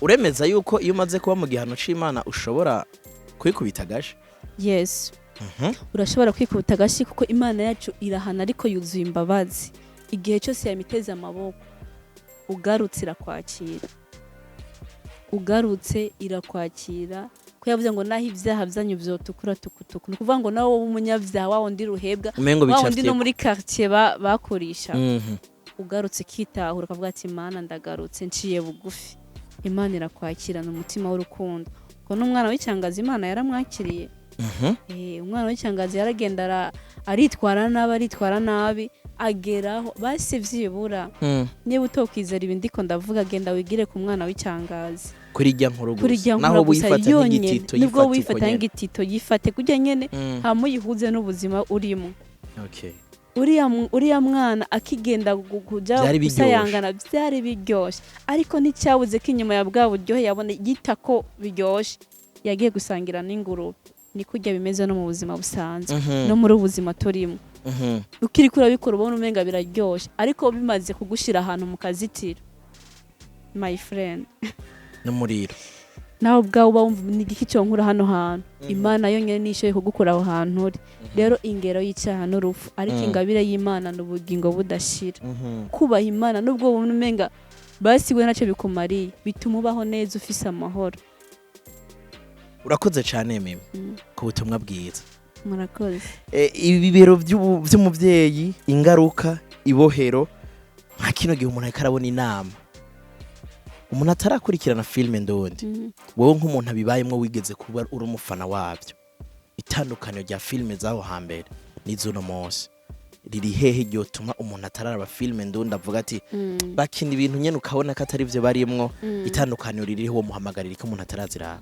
uremeza yuko iyo umaze kuba mu gihano c'Imana ushobora kwikubita agashi? Yes. Urashobora kwikubita agashi kuko Imana yacu irahana ariko yuzuye imbabazi. Igihe cyose yamiteze amaboko ugarutse irakwakira. Ugarutse irakwakira ko yavuze ngo naho ivyaha byanyu vyotukura tukutuku. Nukuvuga ngo nawo umunyavyaha wawo ndi ruhebwa wawo ndi no muri quartier bakorisha. Ugarutse kitahura kavuga ati Imana ndagarutse nciye bugufi. Imana irakwakirana umutima w'urukundo. Ko n'umwana w'icyangazi Imana yaramwakiriye. Umwana w'icyangazi yaragenda aritwara nabi ageraho base vyibura. Niba utokwizera ibindi ko ndavuga genda wigire ku mwana w'icyangazi. Kuri rya nkuru gusa naho wifata nk'igitito nibwo wifata nk'igitito yifate kujya nyene hamuyihuze n'ubuzima urimo. Okay. Uriya mwana akigenda kuja gusayangana byari biryoshe ariko nicyabuze ko inyuma ya bwa buryohe yabona gitako biryoshe yagiye gusangira n'ingurube. Ni kujya bimeze no mu buzima busanzwe no muri ubuzima turimo. Ukiri kura bikora ubona umenga biraryoshe ariko bimaze kugushira ahantu mu kazitiro my friend n'umuriro naho bwawe bumva n'igiki cyo nkura hano hantu. Imana yonyene nishoye kugukura aho hantu uri. Rero ingero y'icyaha n'urupfu ariko ingabire y'Imana n'ubugingo budashira. Kubaha Imana nubwo umenga basiwe naco bikumariye bituma ubaho neza ufise amahoro. Urakoze cyane meme ku butumwa bwiza. Murakoze. Ibibero by'umuvyeyi ingaruka ibohero nka kino gihe umuntu akarabona inama. Umuntu atarakurikirana filme ndondi wowe nk'umuntu abibayemwo wigeze kuba uri umufana wabyo. Itandukanyo rya filme zaho hambere nizo no mose riri hehe ryo tuma umuntu atararaba filme ndondi avuga ati bakina ibintu nyene ukabona ko atari byo barimwo. Itandukanyo ririho muhamagarira ko umuntu atarazira.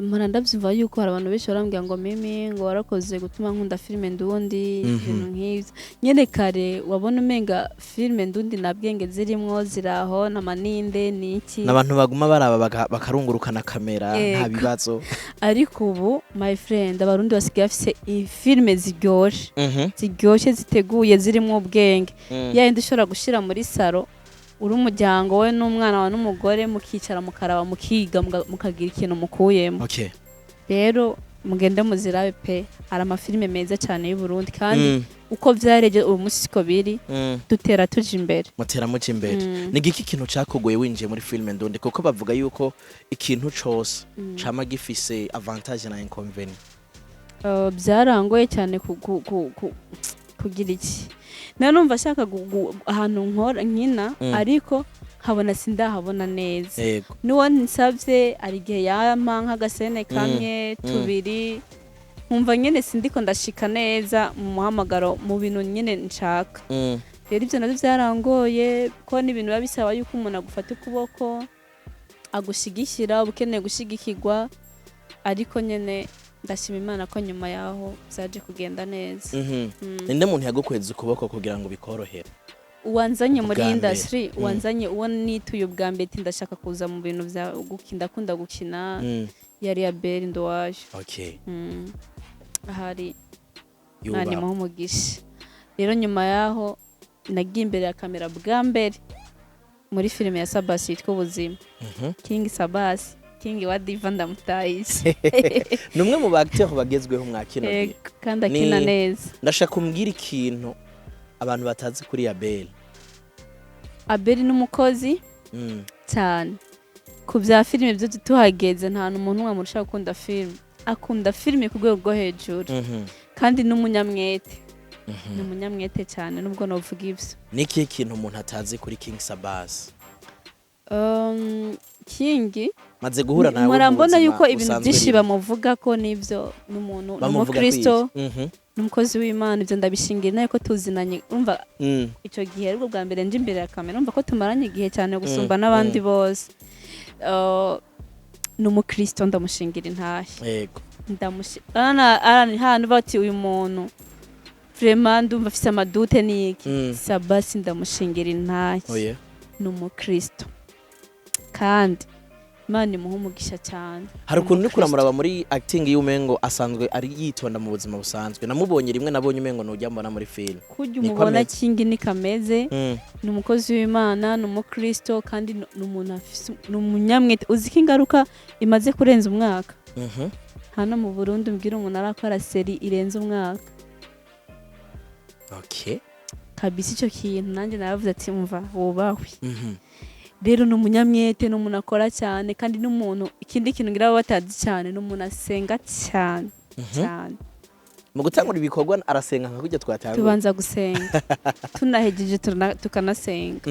Mpora ndavyumva yuko hari abantu benshi barambwira ngo mimi ngo warakoze gutuma nkunda filme ndundi ibintu nk'ivyo nyene kare wabona umenga filme ndundi na bwenge zirimwo ziraho na maninde niki n'abantu baguma baraba bakarungurukana kamera nta bibazo. Ariko ubu my friend abarundi basigaye bafise filme ziryoshe ziteguye zirimwo ubwenge yandi ushobora gushira muri saro uri umuryango we n'umwana wa n'umugore mukicara mukaraba mukiga mukagira ikintu mukuyemo. Okay. Rero mugende muzirabe pe ari amafilme meza cyane y'u Burundi kandi uko vyareje ubu musiko biri dutera tuje imbere. Mutera muce imbere. Nigiki kintu cakugoye winjiye muri filme ndonde kuko bavuga yuko ikintu cose cama gifise avantage na inconvénient. Byarangoye cyane kugira iki numva ashaka ahantu nkora nkina ariko nkabona sindahabona neza. Niwo nsavye ari gihe yampa nk'agasene kamwe tubiri nkumva nyene sindiko ndashika neza mu muhamagaro mu bintu nyene nshaka. Rero ivyo navyo byarangoye ko ni ibintu babisaba yuko umuntu agufata ukuboko agushigikira ubukeneye gushigikirwa ariko nyene ndashima Imana ko nyuma yaho byaje kugenda neza. Ninde muntu yagukweza ukuboko kugira ngo bikorohere? Uwanzanye muri industry uwanzanye uwo nituye ubwa mbere ndashaka kuza mu bintu bya kunda gukina yari Abel NDUWAYOYO. Okay. Ahari nani mu mugisha. Rero nyuma yaho nagiye imbere ya kamera bwa mbere muri filime ya SABBAS yitwa ubuzima. King SABBAS King wa Diva ndamutayise. Numwe mu acteurs bagezweho mwakino gihe. Kandi akina neza. Ndashaka kumbwira ikintu abantu batazi kuri Abel. Abel n'umukozi cyane. Ku bya filime byo tuhageze nta n'umuntu wamurusha gukunda filime. Akunda filime ku rwego rwo hejuru. Kandi n'umunyamwete. N'umunyamwete cyane nubwo novuga ivyo. Niki kintu umuntu atazi kuri King SABBAS? King maze guhura nawe murambona yuko ibintu byinshi bamuvuga ko nivyo n'umuntu n'umukristo n'umukozi w'Imana ivyo ndabishingira nayo ko tuzinanye umva ico gihe ariko bwa mbere nje imbere ya kamera umva ko tumaranye igihe cyane gusumba n'abandi bose. N'umukristo ndamushingira intahe. Yego. Arani hano bati uyu muntu vraiment ndumva afise amadute niki SABBAS ndamushingira intahe. Oye. N'umukristo kandi Imana imuha umugisha cyane. Hari ukuntu uri kuramuraba muri acting y'umengo asanzwe ari yitonda mu buzima busanzwe. Namubonye rimwe nabonye umengo nujya mbona muri film. Kujya umubona kingi ni kameze. Ni umukozi w'Imana, ni umukristo kandi ni umuntu afise umunyamwete. Uziko ingaruka imaze kurenza umwaka. Hano mu Burundi mbwira umuntu arakora seri irenze umwaka. Okay. Kabisa icyo kintu nanjye naravuze ati mva wubahwe. Rero ni umunyamwete, ni umuntu akora cyane kandi n'umuntu ikindi kintu ngira batazi cyane, ni umuntu asenga cyane cyane. Mu gutangura ibikorwa arasenga nka kujya twatangura. Tubanza gusenga. Tunahejeje tukanasenga.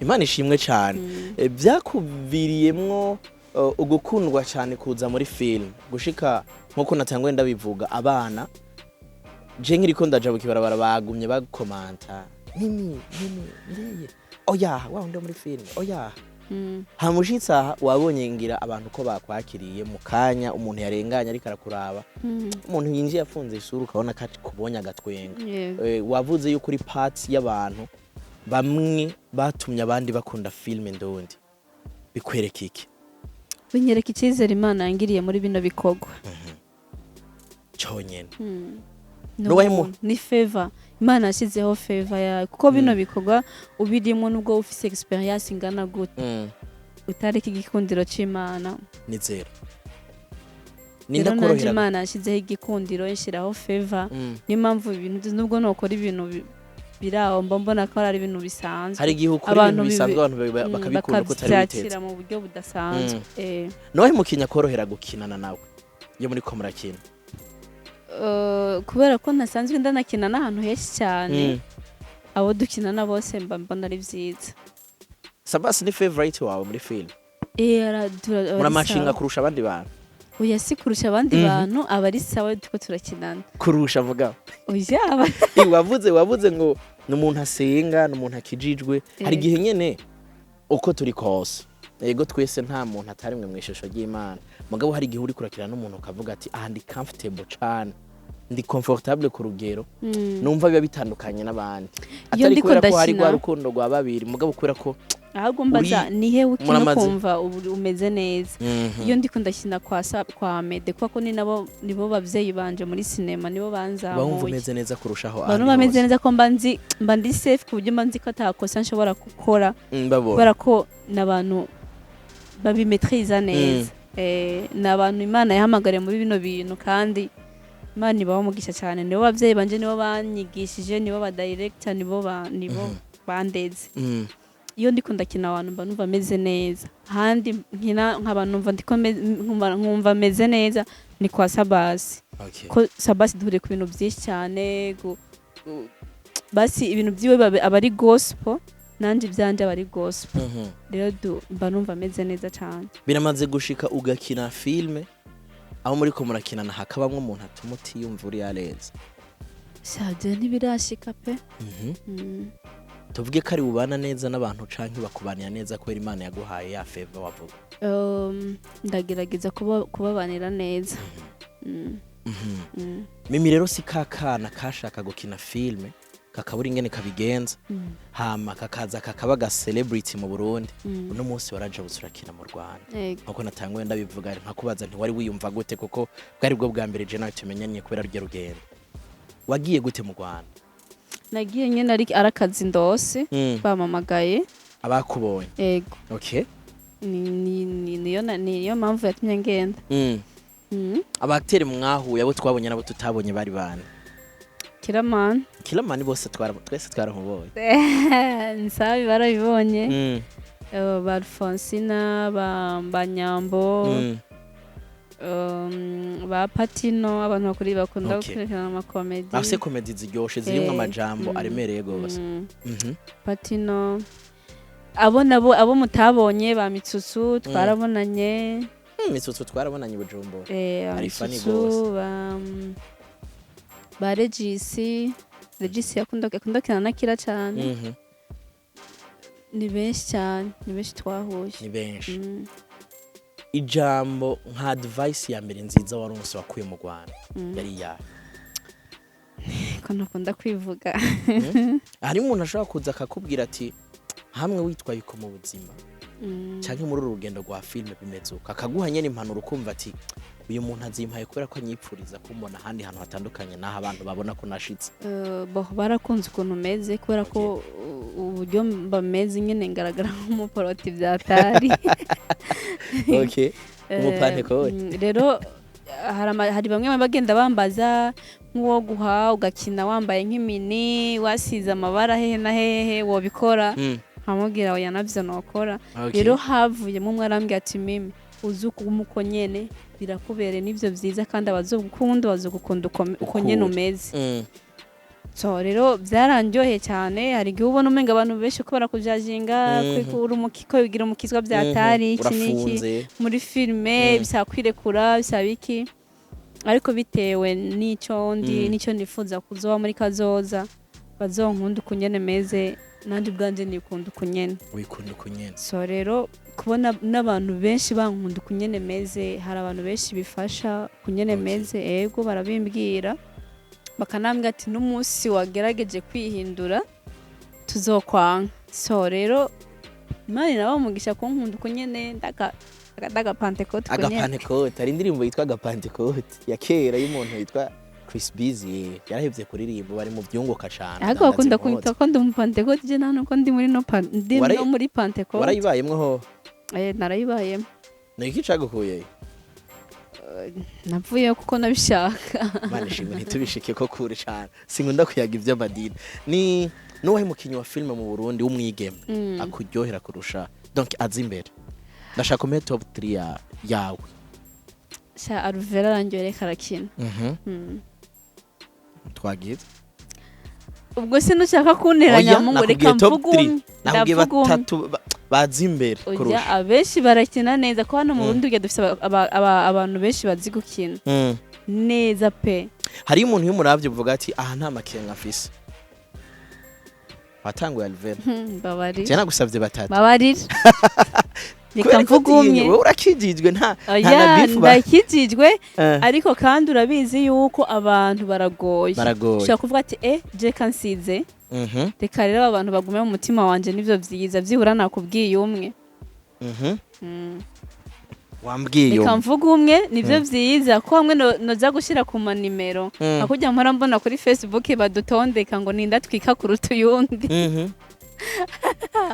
Imana ishimwe cyane. Byakuviriyemwo ugukundwa cyane kuza muri film gushika nkuko natangwe ndabivuga abana je nkiriko ndajabuka ibarabara bagumye bakomanta Mireille oya wa ndo muri film oya hamushitsa wabonye ngira abantu ko bakwakiriye mu kanya umuntu yarenganya ariko arakuraba umuntu yinjiye afunze isura ukabona kati kubonya gatwenga wavuze yuko uri parts y'abantu bamwe batumye abandi bakunda film ndondi bikwereka iki binyereka icyizere Imana yangiriye muri bino bikorwa cyonyene ni favor Imana yashyizeho favor yayo kuko bino bikorwa ubirimo nubwo ufise experience ingana gute utareka igikundiro c'Imana ni zero ninda korohera Imana yashyizeho igikundiro inshiraho favor ni mpamvu ibintu nubwo nokora ibintu biraho mbona ko ari ibintu bisanzwe hari gihe ukora ibintu bisanzwe abantu bakabikunda ko tari bitetse mu buryo budasanzwe nohe mukinya korohera gukinana nawe iyo muri ko murakina kubera ko nasanzwe ndanakina n'ahantu henshi cyane abo dukinana bose mbona ari byiza. SABBAS ni favorite wawe muri film muramashinga kurusha abandi bantu oya si kurusha abandi bantu abari sawa tuko turakinana kurusha vuga oya wavuze ngo n'umuntu asenga n'umuntu akijijwe hari gihe nyene uko turi kose yego twese nta muntu atarimwe mu ishusho ry'Imana mugabo hari gihe uri kurakira n'umuntu ukavuga ati ndi comfortable cyane ndi comfortable ku rugero numva biba bitandukanye n'abandi atari kubera ko hari gwa rukundo rwa babiri mugabo kubera ko ahubwo mbaza nihe ukino kumva umeze neza iyo ndiko ndakina kwa Mede kuko ni nibo bavyeyi banje muri cinema nibo banzamuye bumva umeze neza kurushaho abantu bameze neza ko mba ndi safe ku buryo mbanzi ko atakosa nshobora gukora kubera ko nabantu babimetriza neza nabantu Imana yahamagare muri bino bintu kandi Imana ibaho mugisha cyane nibo bavyeyi banje nibo banyigishije nibo ba director nibo bandeze iyo ndiko ndakina abantu mba numva meze neza handi nkina nk'abantu numva ndiko nkumva meze neza ni kwa SABBAS ko SABBAS duhure ku bintu byinshi cyane basi ibintu byiwe abari gospel nanje byanje abari gospel rero mba numva meze neza cyane biramaze gushika ugakina filme aho muri ko murakinana hakabamwe umuntu atumuti yumva uri yareze shaje ntibirashika pe tuvuge ko ari ubana neza n'abantu canke bakubanira neza kubera Imana yaguhaye ya favor wavuga ndagerageza kubabanira neza mimi rero si kakana kashaka gukina filme kakabura ingene kabigenza hama kakaza kakaba ga celebrity mu Burundi uno munsi waraje busurakina mu Rwanda nkuko natangwe ndabivuga nkakubaza nti wari wiyumva gute kuko bwari bwo bwa mbere je nawe tumenyanye kubera ryo rugendo wagiye gute mu Rwanda nagiye nyene arakazi ndose bamamagaye abakubonye yego okay niyo mpamvu yatumye ngenda abakteri mwahuye abo twabonye nabo tutabonye bari bane KILLAMAN bose twese twaramubonye nsabi barabibonye ba Alfonsina ba Nyambo ba Patino abantu bakuri bakunda gukurikirana ama comedy afise comedy ziryoshe zirimwe amajambo aremereye gose Patino abo mutabonye ba Mitsutsu twarabonanye Mitsutsu twarabonanye Bujumbura ari funny gose ba Regis yakunda kinana kira cyane ni benshi cyane ni benshi twahuye ni benshi ijambo nka advice ya mbere nziza waronse wakuye mu Rwanda yari ya ko nakunda kwivuga hari umuntu ashobora kuza akakubwira ati hamwe witwaye uko mu buzima cyangwa muri uru rugendo rwa filime bimeze uko akaguha nyene impanuro ukumva ati uyu muntu azimpaye kubera ko anyipfuriza kumbona ahandi hantu hatandukanye n'aho abantu babona ko nashitse. Barakunze ukuntu meze kubera ko uburyo bameze nyene ngaragara nk'umuporoti byatari. Okay. Umupantekote. Rero hari bamwe bagenda bambaza nk'uwo guha ugakina wambaye nk'imini wasize amabara hehe na hehe wobikora. Nkamubwira oya navyo nokora. Rero havuyemo umwe arambwira ati mimi uzuko umuko nyene birakubere nivyo vyiza kandi abazogukunda bazogukunda uko nyene umeze. So rero byarandyohe cyane hari gihe ubona umenga abantu benshi ko barakujajinga kwikura umukiko bigira umukizwa byatari iki niki muri filme bisakwirekura bisabiki ariko bitewe nico nifuza kuzoba muri kazoza bazonkunda ukunyene meze nandi bwanje nikunda ukunyene wikunda ukunyene. So rero kubona n'abantu benshi bankunda ukunyene meze hari abantu benshi bifasha kunyene meze ego barabimbwira bakanambwira ati n'umunsi wagerageje kwihindura tuzokwanga. So rero Imana nabamugisha ko nkunda ukunyene ndaga Pentecote kunyene. Pentecote ari indirimbo yitwa Pentecote ya kera y'umuntu yitwa Chris Busy yarahevye kuririmba bari mu byunguka cyane. Ariko bakunda kwita ko ndi mu Pentecote je nano ko ndi muri no muri Pentecote. Warayibayemwe ho? Narayibayemo. Niki cagukuye? Navuye kuko nabishaka. Mane shimwe ntitubishike ko kure cyane. Sinkunda kuyaga ivyo madini. Ni nuwahe mukinyi wa filme mu Burundi w'umwigeme akuryohera kurusha. Donc azimbere. Ndashaka kumenya top 3 yawe. Sha Aruvera arangyoreye karakina. Twagize. Ubwo sinushaka kunteranya mu reka mvuga nabwiye batatu bazimbere kurusha. Abenshi barakina neza ko hano mu Burundi ujya dufite abantu benshi bazi gukina neza pe. Hari umuntu y'umuravye uvuga ati aha nta makenga afise. Watanguye Alvera. Babari. Cyana gusavye batatu. Babarira. Reka mvugumye. Wowe urakijijwe nta na beef ba. Ndakijijwe ariko kandi urabizi yuko abantu baragoye. Ushaka kuvuga ati je kansize. Reka rero abantu bagume mu mutima wanje nivyo vyiza vyihura nakubwiye umwe. Wambwiye reka mvuga umwe nivyo vyiza ko hamwe noza gushira ku manimero akujya mpora mbona kuri Facebook badutondeka ngo ninda twika kuruta uyundi.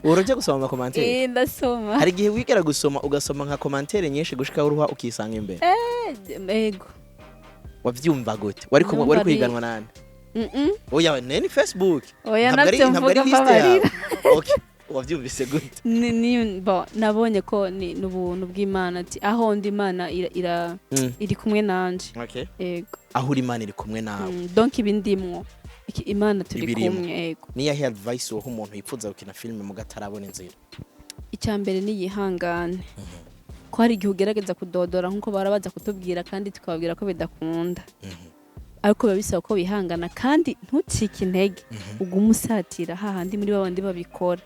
Uroje gusoma ama commentaire? Ndasoma. Hari gihe wigera gusoma ugasoma nka commentaire nyinshi gushika uruha ukisanga imbere. Ego. Wavyumva gute? Wari kuhiganwa nande? Oya neni Facebook. Oya navyo mvuga mbabarira. Okay. Wavyumvise gute? Nabonye ko ni ubuntu bw'Imana ati aho ndi Imana iri kumwe nanje. Okay. Ego. Aho uri Imana iri kumwe nawe. Donc ibindimwo. Imana turi kumwe ego. Niya he advice wo umuntu yifuza gukina filme mu gatarabona inzira? Icyambere ni yihangane. Ko hari igihe ugerageza kudodora nkuko barabaza kutubwira kandi tukababwira ko bidakunda. Ariko babisaba ko bihangana kandi ntucike intege ugumusatira hahandi muri babandi babikora.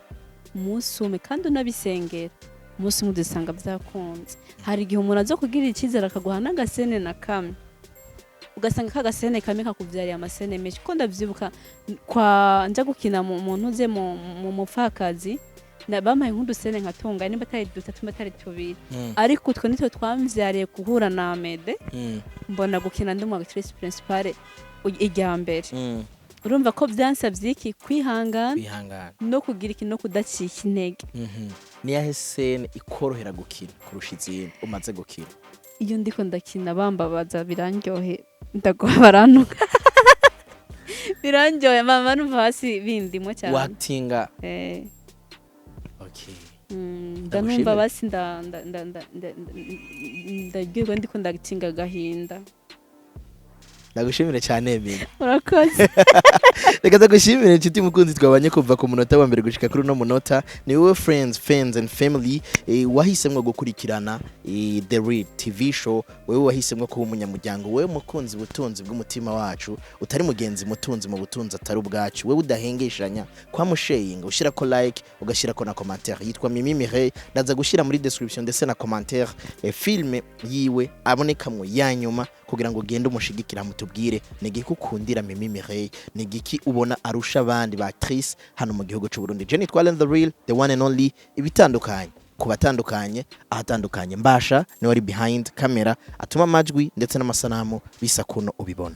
Musume kandi unabisengera. Umunsi mudusanga byakunze. Hari igihe umuntu azo kugira ikizera akaguha n'agasene na kamwe. Ugasanga kagasene kamwe kakuvyariye amasene menshi ko ndavyibuka kwa nja gukina mu muntu uze mu mupfakazi bamaye nk'udusene nkatunga nimba atari dutatu atari tubiri ariko utwo nitwe twamvyariye guhura na Amede mbona gukina ndi mu actrice principale ijya mbere. Urumva ko byansavye iki kwihangana no kugira iki no kudacika intege. Niyahe scene ikorohera gukina kurusha izindi umaze gukina? Iyo ndiko ndakina bambabaza birandyohe ndagoha baranuka. Birandyohe mama numva hasi bindimo cyane. Watinga. Okay. Ndanumva basi ndagirwa ndiko ndagitinga gahinda. Ndagushimire cyane Emile. Urakoze. Reka ndagushimire inshuti mukunzi twabanye kuva ku munota wa mbere gushika kuri no munota. Ni wowe fans and family wahisemwe gukurikirana The Real TV show. Wewe wahisemwe kuba umunyamuryango, wewe mukunzi butunzi bw'umutima wacu, utari mugenzi mutunzi mu butunzi atari ubwacu. Wewe udahengeshanya kwa musharing, ushira ko like, ugashira ko na commentaire. Yitwa Mimi Mireille, ndaza gushira muri description ndetse na commentaire filme yiwe aboneka mu yanyuma kugira ngo ugende umushigikira mutubwire nigiki ukundira Mimi Mireille, nigiki ubona arusha abandi ba actrice hano mu gihugu cy'u Burundi. Je nitwa The Real, the one and only ibitandukanye. kubatandukanye ahatandukanye. Mbasha ni wari behind camera atuma amajwi ndetse n'amasanamu bisa kuno ubibona.